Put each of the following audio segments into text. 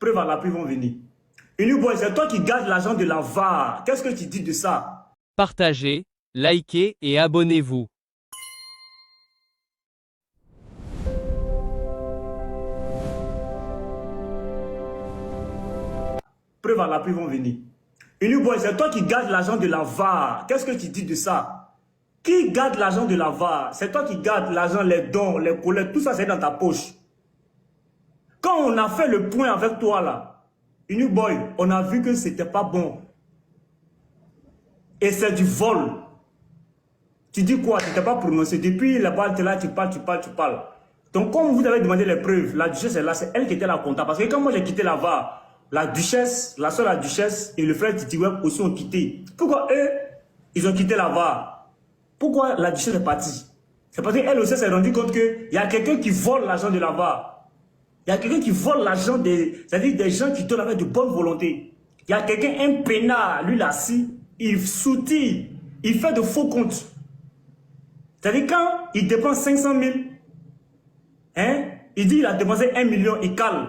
Preuve à l'appui vont venir. Uniboy, c'est toi qui gardes l'argent de la VAR. Qu'est-ce que tu dis de ça? Partagez, likez et abonnez-vous. Preuve à l'appui vont venir. Uniboy, c'est toi qui gardes l'argent de la VAR. Qu'est-ce que tu dis de ça? Qui garde l'argent de la VAR? C'est toi qui gardes l'argent, les dons, les collectes, tout ça c'est dans ta poche. Quand on a fait le point avec toi là, Uniboy, on a vu que c'était pas bon. Et c'est du vol. Tu dis quoi? Tu t'es pas prononcé. Depuis là-bas, tu es là, tu parles. Donc, comme vous avez demandé les preuves, la duchesse est là, c'est elle qui était la comptable. Parce que quand moi j'ai quitté la VAR, la duchesse, la soeur la duchesse et le frère Titiweb aussi ont quitté. Pourquoi eux, ils ont quitté la VAR? Pourquoi la duchesse est partie? C'est parce qu'elle aussi s'est rendue compte qu'il y a quelqu'un qui vole l'argent de la VAR. Il y a quelqu'un qui vole l'argent c'est-à-dire des gens qui donnent avec de bonne volonté. Il y a quelqu'un, un peinard, lui là, si, il soutient, il fait de faux comptes. C'est-à-dire quand il dépense 500 000, hein, il dit qu'il a dépensé 1 million, il cale.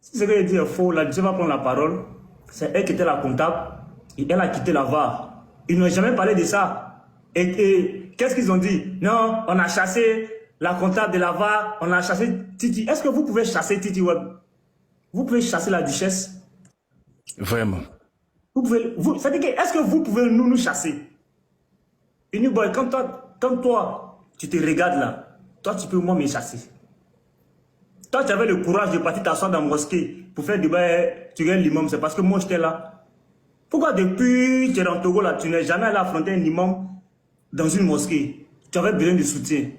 Si ce que je dis est faux, la duchesse va prendre la parole. C'est elle qui était la comptable et elle a quitté la VAR. Ils n'ont jamais parlé de ça. Et qu'est-ce qu'ils ont dit? Non, on a chassé la comptable de la VAR, on a chassé Titi. Est-ce que vous pouvez chasser Titi Web? Vous pouvez chasser la duchesse? Vraiment. Vous pouvez, c'est-à-dire que, est-ce que vous pouvez nous chasser? Uniboy, quand toi, tu te regardes là, toi, tu peux moi me chasser. Toi, tu avais le courage de partir t'asseoir dans la mosquée pour faire débat, tu gagnes l'imam, c'est parce que moi, j'étais là. Pourquoi depuis que tu es en Togo là, tu n'es jamais allé affronter un imam dans une mosquée? Tu avais besoin de soutien.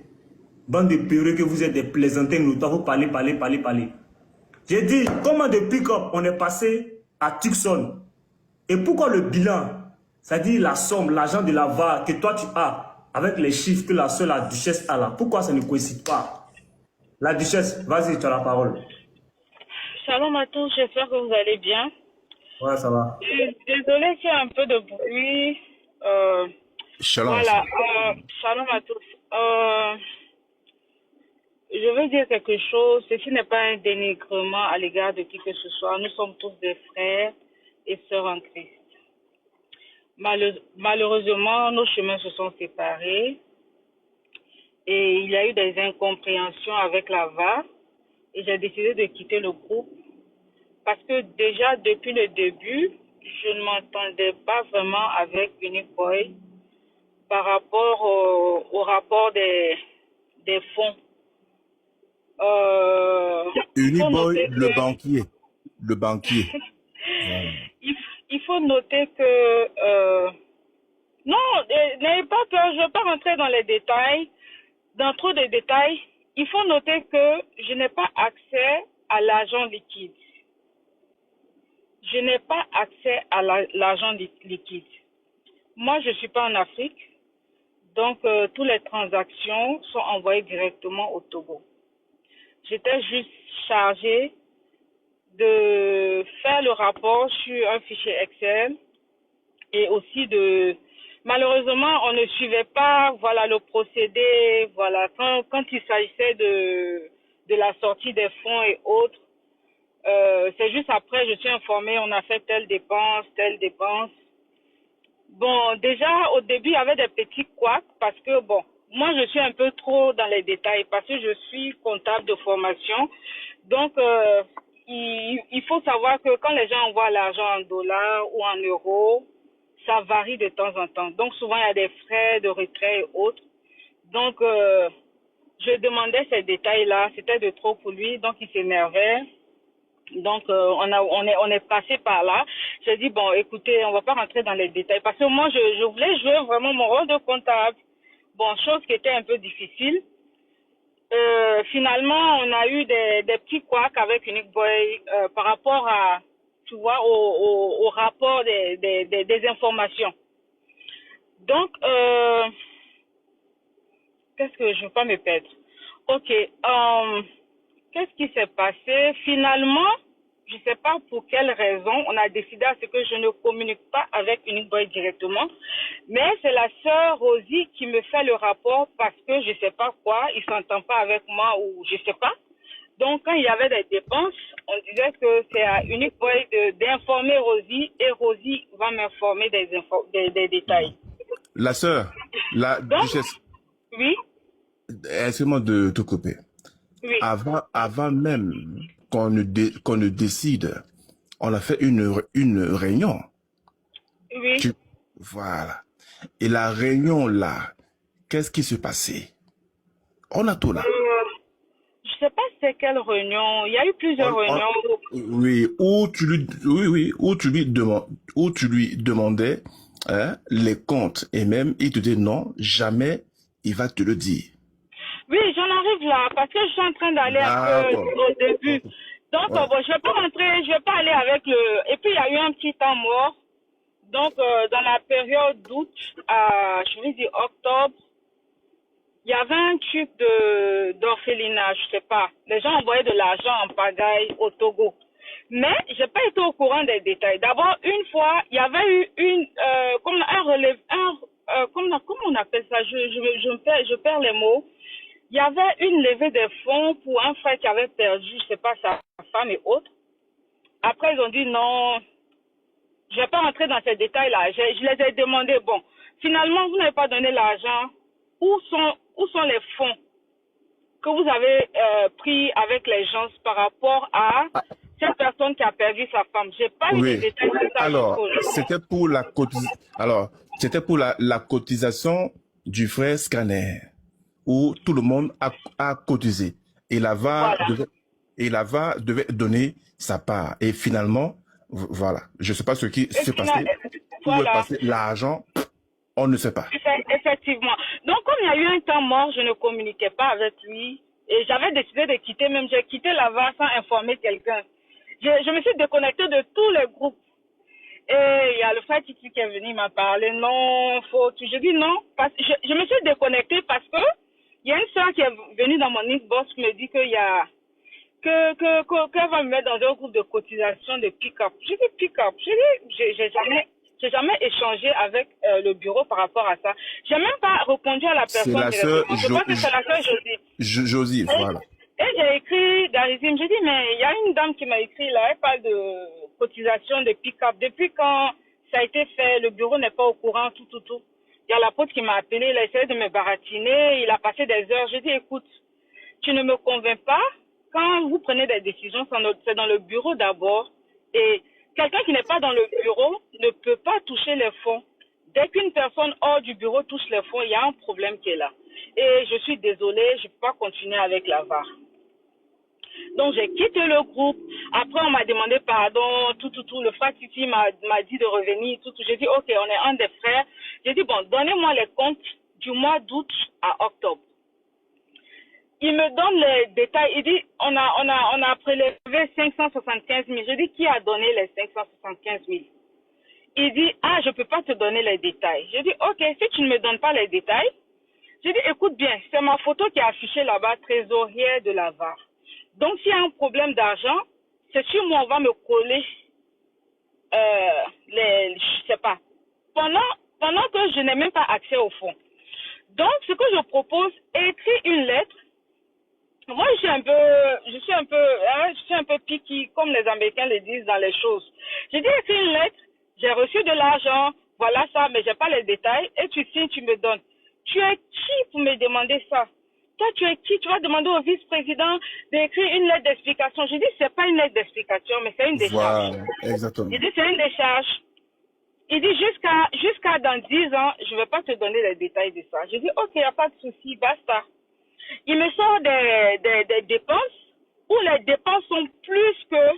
Bande de péreux que vous êtes des plaisantins, nous, vous parlez. J'ai dit, comment de pick-up, on est passé à Tucson? Et pourquoi le bilan, c'est-à-dire la somme, l'argent de la VAR que toi tu as, avec les chiffres que la seule la duchesse a là, pourquoi ça ne coïncide pas? La duchesse, vas-y, tu as la parole. Shalom à tous, j'espère que vous allez bien. Ouais, ça va. Désolée qu'il y ait un peu de bruit. Shalom. Voilà, shalom à tous. Je veux dire quelque chose. Ceci n'est pas un dénigrement à l'égard de qui que ce soit. Nous sommes tous des frères et sœurs en Christ. Malheureusement, nos chemins se sont séparés et il y a eu des incompréhensions avec la VAR et j'ai décidé de quitter le groupe parce que déjà depuis le début, je ne m'entendais pas vraiment avec Uniboy par rapport au rapport des fonds. Uniboy, le banquier. Le banquier. Il faut noter que... non, n'ayez pas peur, je ne vais pas rentrer dans les détails, dans trop de détails. Il faut noter que je n'ai pas accès à l'argent liquide. Je n'ai pas accès à l'argent liquide. Moi, je ne suis pas en Afrique, donc toutes les transactions sont envoyées directement au Togo. J'étais juste chargée de faire le rapport sur un fichier Excel et aussi de... Malheureusement, on ne suivait pas voilà, le procédé. Voilà, quand il s'agissait de la sortie des fonds et autres, c'est juste après, je suis informée, on a fait telle dépense. Bon, déjà, au début, il y avait des petits couacs parce que, bon, moi, je suis un peu trop dans les détails parce que je suis comptable de formation. Donc, il faut savoir que quand les gens envoient l'argent en dollars ou en euros, ça varie de temps en temps. Donc, souvent, il y a des frais de retrait et autres. Donc, je demandais ces détails-là. C'était de trop pour lui, donc il s'énervait. Donc, on est passé par là. J'ai dit, bon, écoutez, on va pas rentrer dans les détails parce que moi, je voulais jouer vraiment mon rôle de comptable. Bon, chose qui était un peu difficile. Finalement, on a eu des petits couacs avec Uniboy par rapport à, tu vois, au rapport des informations. Donc, qu'est-ce que je ne veux pas me perdre? Ok, qu'est-ce qui s'est passé? Finalement, je ne sais pas pour quelle raison, on a décidé à ce que je ne communique pas avec Uniboy directement, mais c'est la sœur Rosie qui me fait le rapport parce que je ne sais pas quoi, il ne s'entend pas avec moi ou je ne sais pas. Donc, quand il y avait des dépenses, on disait que c'est à Unique Boy d'informer Rosie et Rosie va m'informer des détails. La sœur, la Donc, duchesse, oui, excuse-moi de te couper. oui, Avant même qu'on ne décide, on a fait une réunion. oui. Voilà. Et la réunion là, qu'est-ce qui se passait? On a tout là. Je sais pas c'est quelle réunion. Il y a eu plusieurs réunions. Oui, où tu lui demandais hein, les comptes et même il te dit non, jamais il va te le dire. Oui, j'en arrive là parce que je suis en train d'aller au début. Donc, Ouais. bon, je vais pas rentrer, je vais pas aller avec le... Et puis, il y a eu un petit temps mort. Donc, dans la période d'août à, je vais dire octobre, il y avait un truc d'orphelinat, je sais pas. Les gens envoyaient de l'argent en pagaille au Togo. Mais j'ai pas été au courant des détails. D'abord, une fois, il y avait eu comme un relève, comment on appelle ça? Je perds les mots. Il y avait une levée des fonds pour un frère qui avait perdu, je sais pas, sa femme et autres. Après, ils ont dit non, je vais pas rentrer dans ces détails-là. Je les ai demandé, bon, finalement, vous n'avez pas donné l'argent. Où sont les fonds que vous avez pris avec les gens par rapport à cette personne qui a perdu sa femme? J'ai pas eu de Oui. détails sur ça. Alors, c'était pour la cotisation du frère Scanner où tout le monde a cotisé et Voilà. devait donner sa part et finalement voilà, je sais pas ce qui s'est passé. Où est Voilà. passé l'argent? On ne sait pas. Effectivement. Donc, comme il y a eu un temps mort, je ne communiquais pas avec lui. Et j'avais décidé de quitter, même j'ai quitté la VAR sans informer quelqu'un. Je me suis déconnectée de tous les groupes. Et il y a le frère Titi qui est venu, il m'a parlé, non, faut... Je dis non, parce... je me suis déconnectée parce que il y a une soeur qui est venue dans mon inbox qui me dit qu'il y a... qu'elle va me mettre dans un groupe de cotisation de pick-up. Je dis pick-up. J'ai jamais échangé avec le bureau par rapport à ça. J'ai même pas répondu à la personne. C'est la sœur Je pense que c'est la sœur Josie. Josie, voilà. Et j'ai écrit Darizim, j'ai dit, mais il y a une dame qui m'a écrit là, elle parle de cotisation de pick-up. Depuis quand ça a été fait, le bureau n'est pas au courant, tout. Il y a l'apôtre qui m'a appelé, il a essayé de me baratiner, il a passé des heures. J'ai dit, écoute, tu ne me convaincs pas. Quand vous prenez des décisions, c'est dans le bureau d'abord. Et quelqu'un qui n'est pas dans le bureau ne peut pas toucher les fonds. Dès qu'une personne hors du bureau touche les fonds, il y a un problème qui est là. Et je suis désolée, je ne peux pas continuer avec la VAR. Donc j'ai quitté le groupe. Après on m'a demandé pardon, tout. Le frère Titi m'a dit de revenir, tout. J'ai dit ok, on est un des frères. J'ai dit bon, donnez-moi les comptes du mois d'août à octobre. Il me donne les détails. Il dit on a prélevé 575 000. Je dis qui a donné les 575 000? Il dit ah je peux pas te donner les détails. Je dis ok, si tu ne me donnes pas les détails. Je dis écoute bien, c'est ma photo qui est affichée là-bas, trésorière de la VAR. Donc, s'il y a un problème d'argent, c'est sur moi, on va me coller je sais pas, pendant que je n'ai même pas accès au fonds. Donc, ce que je propose, écrire une lettre. Moi, je suis un peu picky, comme les Américains le disent dans les choses. J'ai dit écrire une lettre, j'ai reçu de l'argent, voilà ça, mais j'ai pas les détails, et tu signes, tu me donnes. Tu es qui pour me demander ça? Toi, tu es qui? Tu vas demander au vice-président d'écrire une lettre d'explication. Je dis, c'est pas une lettre d'explication, mais c'est une décharge. Voilà, exactement. Il dit, c'est une décharge. Il dit, jusqu'à dans 10 ans, je ne vais pas te donner les détails de ça. Je dis, ok, il n'y a pas de souci, basta. Il me sort des dépenses où les dépenses sont plus que